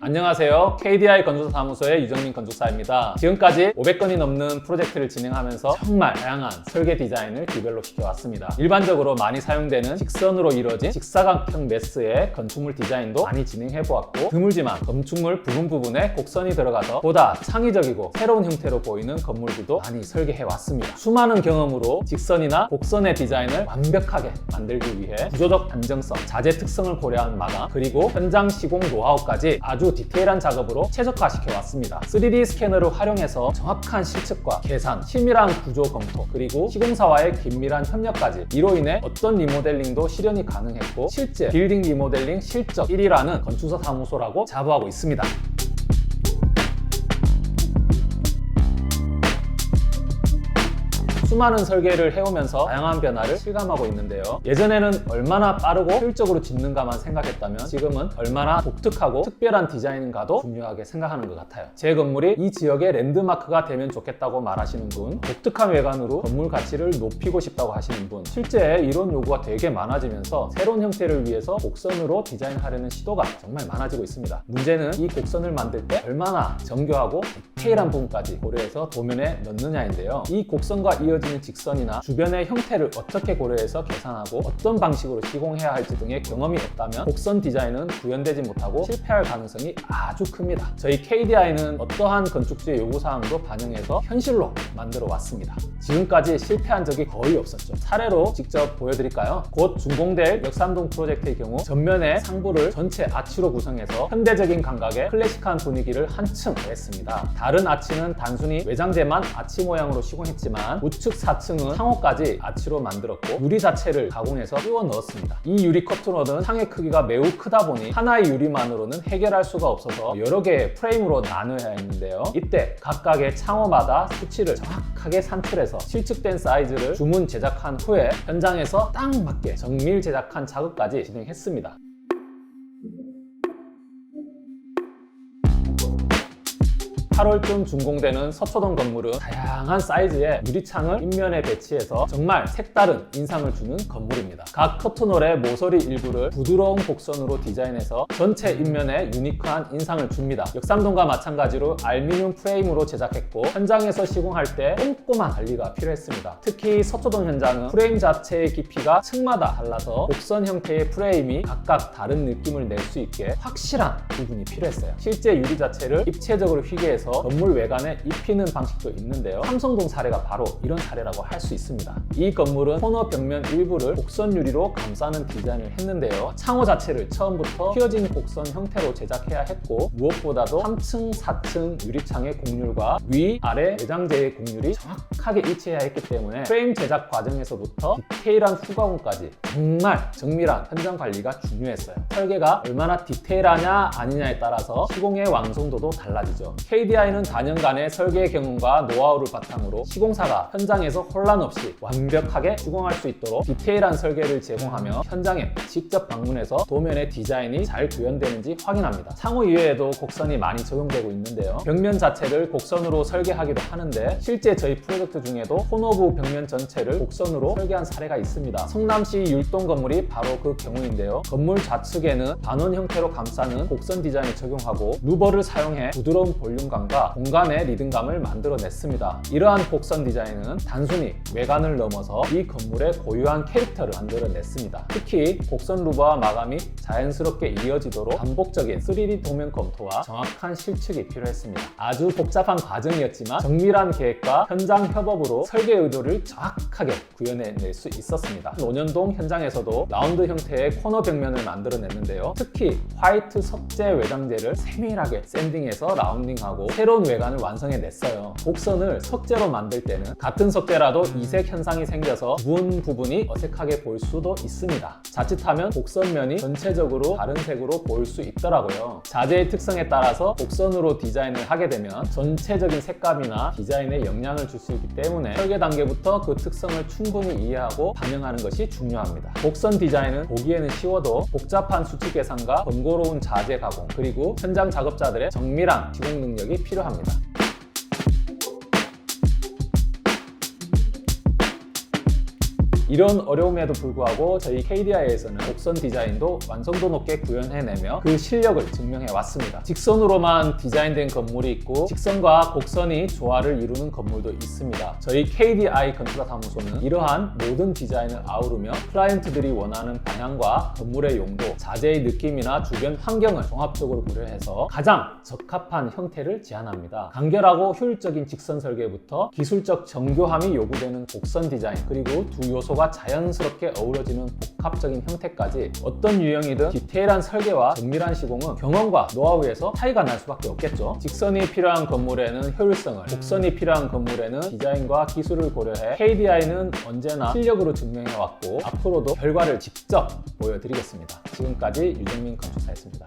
안녕하세요. KDI 건축사 사무소의 유정민 건축사입니다. 지금까지 500건이 넘는 프로젝트를 진행하면서 정말 다양한 설계 디자인을 디벨롭 시켜왔습니다. 일반적으로 많이 사용되는 직선으로 이루어진 직사각형 메스의 건축물 디자인도 많이 진행해보았고, 드물지만 건축물 부분에 곡선이 들어가서 보다 창의적이고 새로운 형태로 보이는 건물들도 많이 설계해왔습니다. 수많은 경험으로 직선이나 곡선의 디자인을 완벽하게 만들기 위해 구조적 안정성, 자재 특성을 고려한 마감, 그리고 현장 시공 노하우까지 아주 디테일한 작업으로 최적화시켜왔습니다. 3D 스캐너를 활용해서 정확한 실측과 계산, 치밀한 구조 검토, 그리고 시공사와의 긴밀한 협력까지, 이로 인해 어떤 리모델링도 실현이 가능했고 실제 빌딩 리모델링 실적 1위라는 건축사 사무소라고 자부하고 있습니다. 수많은 설계를 해오면서 다양한 변화를 실감하고 있는데요. 예전에는 얼마나 빠르고 효율적으로 짓는가만 생각했다면 지금은 얼마나 독특하고 특별한 디자인인가도 중요하게 생각하는 것 같아요. 제 건물이 이 지역의 랜드마크가 되면 좋겠다고 말하시는 분, 독특한 외관으로 건물 가치를 높이고 싶다고 하시는 분, 실제 이런 요구가 되게 많아지면서 새로운 형태를 위해서 곡선으로 디자인하려는 시도가 정말 많아지고 있습니다. 문제는 이 곡선을 만들 때 얼마나 정교하고 디테일한 부분까지 고려해서 도면에 넣느냐인데요. 이 곡선과 이어지는 직선이나 주변의 형태를 어떻게 고려해서 계산하고 어떤 방식으로 시공해야 할지 등의 경험이 없다면 곡선 디자인은 구현되지 못하고 실패할 가능성이 아주 큽니다. 저희 KDI는 어떠한 건축주의 요구사항도 반영해서 현실로 만들어 왔습니다. 지금까지 실패한 적이 거의 없었죠. 사례로 직접 보여드릴까요? 곧 준공될 역삼동 프로젝트의 경우 전면의 상부를 전체 아치로 구성해서 현대적인 감각의 클래식한 분위기를 한층 더했습니다. 다른 아치는 단순히 외장재만 아치 모양으로 시공했지만 우측 4층은 상호까지 아치로 만들었고 유리 자체를 가공해서 끼워 넣었습니다. 이 유리 커튼rod은 창의 크기가 매우 크다 보니 하나의 유리만으로는 해결할 수가 없어서 여러 개의 프레임으로 나눠야 했는데요. 이때 각각의 창호마다 수치를 정확하게 산출해서 실측된 사이즈를 주문 제작한 후에 현장에서 딱 맞게 정밀 제작한 작업까지 진행했습니다. 8월쯤 준공되는 서초동 건물은 다양한 사이즈의 유리창을 인면에 배치해서 정말 색다른 인상을 주는 건물입니다. 각 커튼홀의 모서리 일부를 부드러운 곡선으로 디자인해서 전체 인면에 유니크한 인상을 줍니다. 역삼동과 마찬가지로 알루미늄 프레임으로 제작했고 현장에서 시공할 때 꼼꼼한 관리가 필요했습니다. 특히 서초동 현장은 프레임 자체의 깊이가 층마다 달라서 곡선 형태의 프레임이 각각 다른 느낌을 낼 수 있게 확실한 부분이 필요했어요. 실제 유리 자체를 입체적으로 희게해서 건물 외관에 입히는 방식도 있는데요. 삼성동 사례가 바로 이런 사례라고 할 수 있습니다. 이 건물은 코너 벽면 일부를 곡선 유리로 감싸는 디자인을 했는데요. 창호 자체를 처음부터 휘어진 곡선 형태로 제작해야 했고, 무엇보다도 3층, 4층 유리창의 곡률과 위, 아래 내장재의 곡률이 정확하게 일치해야 했기 때문에 프레임 제작 과정에서부터 디테일한 후가공까지 정말 정밀한 현장 관리가 중요했어요. 설계가 얼마나 디테일하냐 아니냐에 따라서 시공의 완성도도 달라지죠. KDI는 다년간의 설계 경험과 노하우를 바탕으로 시공사가 현장에서 혼란 없이 완벽하게 시공할 수 있도록 디테일한 설계를 제공하며 현장에 직접 방문해서 도면의 디자인이 잘 구현되는지 확인합니다. 창호 이외에도 곡선이 많이 적용되고 있는데요. 벽면 자체를 곡선으로 설계하기도 하는데 실제 저희 프로젝트 중에도 코너부 벽면 전체를 곡선으로 설계한 사례가 있습니다. 성남시 율동 건물이 바로 그 경우인데요. 건물 좌측에는 반원 형태로 감싸는 곡선 디자인을 적용하고 루버를 사용해 부드러운 볼륨감과 공간의 리듬감을 만들어냈습니다. 이러한 곡선 디자인은 단순히 외관을 넘어서 이 건물의 고유한 캐릭터를 만들어냈습니다. 특히 곡선 루버와 마감이 자연스럽게 이어지도록 반복적인 3D 도면 검토와 정확한 실측이 필요했습니다. 아주 복잡한 과정이었지만 정밀한 계획과 현장 협업으로 설계 의도를 정확하게 구현해낼 수 있었습니다. 논현동 현장에서도 라운드 형태의 코너 벽면을 만들어냈는데요. 특히 화이트 석재 외장재를 세밀하게 샌딩해서 라운딩하고 새로운 외관을 완성해냈어요. 곡선을 석재로 만들 때는 같은 석재라도 이색 현상이 생겨서 구분 부분이 어색하게 보일 수도 있습니다. 자칫하면 곡선면이 전체적으로 다른 색으로 보일 수 있더라고요. 자재의 특성에 따라서 곡선으로 디자인을 하게 되면 전체적인 색감이나 디자인에 영향을 줄 수 있기 때문에 설계 단계부터 그 특성을 충분히 이해하고 반영하는 것이 중요합니다. 곡선 디자인은 보기에는 쉬워도 복잡한 수치 계산과 번거로운 자재 가공, 그리고 현장 작업자들의 정밀한 시공 능력이 필요합니다. 이런 어려움에도 불구하고 저희 KDI에서는 곡선 디자인도 완성도 높게 구현해내며 그 실력을 증명해 왔습니다. 직선으로만 디자인된 건물이 있고 직선과 곡선이 조화를 이루는 건물도 있습니다. 저희 KDI 건축가 사무소는 이러한 모든 디자인을 아우르며 클라이언트들이 원하는 방향과 건물의 용도, 자재의 느낌이나 주변 환경을 종합적으로 고려해서 가장 적합한 형태를 제안합니다. 간결하고 효율적인 직선 설계부터 기술적 정교함이 요구되는 곡선 디자인, 그리고 두 요소가 자연스럽게 어우러지는 복합적인 형태까지 어떤 유형이든 디테일한 설계와 정밀한 시공은 경험과 노하우에서 차이가 날 수밖에 없겠죠. 직선이 필요한 건물에는 효율성을, 곡선이 필요한 건물에는 디자인과 기술을 고려해 KDI는 언제나 실력으로 증명해왔고 앞으로도 결과를 직접 보여드리겠습니다. 지금까지 유정민 건축사였습니다.